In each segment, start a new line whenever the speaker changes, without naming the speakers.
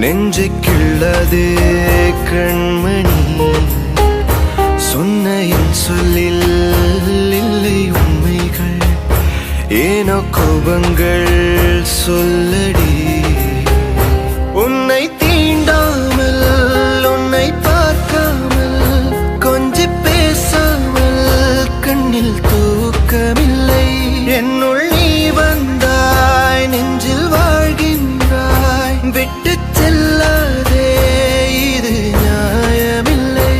நெஞ்சை கிள்ளதே கண்மணி, சொன்ன என் சொல்லில் இல்லை உண்மைகள், ஏனோ கோபங்கள் சொல்லடி. உன்னை தீண்டாமல் உன்னை பார்க்காமல் கொஞ்சி பேசாமல் கண்ணில் தூக்கமில்லை. என்னுள் நீ வந்தாய், நெஞ்சில் வாழ்கின்றாய், விட்டு செல்லாதே, இது நியாயமில்லை.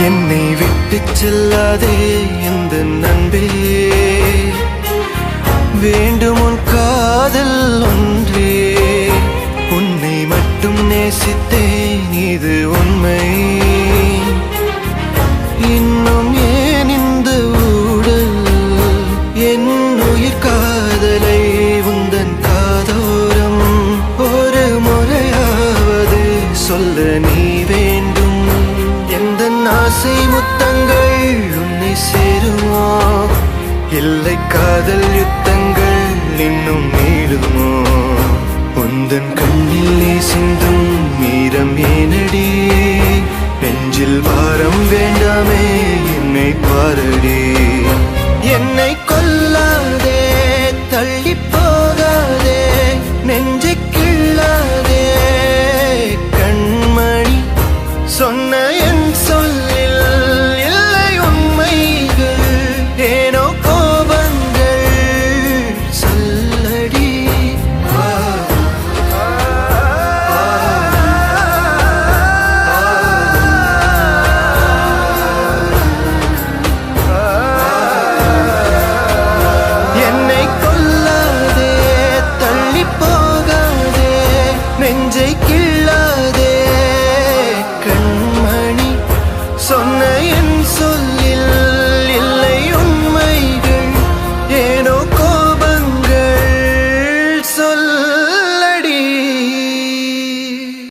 என்னை விட்டு செல்லாதே இந்த நண்பே, வேண்டும் உன் காதல் ஒன்றே, உன்னை மட்டும் நேசித்தேன் இது உண்மை. இன்னும் ஏன் இந்த ஊடல், என் உயிர் காதலை உந்தன் காதோரம் ஒரு முறையாவது சொல்ல நீ வேண்டும். எந்த ஆசை முத்தங்கள் உன்னை சேருமோ, இல்லை காதல் யுத்தங்கள் இன்னும் நீடுமோ. உந்தன் கண்ணில் சிந்தும் மீரம் ஏனடி, நெஞ்சில் பாரம் வேண்டாமே என்னை பாரடி. என்னை கொல்லாதே, தள்ளி போகாதே, நெஞ்சை கிள்ளாதே கண்மணி, சொன்ன என் சொல்லில் இல்லை உண்மைகள், ஏனோ கோபங்கள் சொல்லடி. என்னை கொல்லாதே, தள்ளி போகாதே, நெஞ்சை கிள்ளாதே கண்மணி, சொன்ன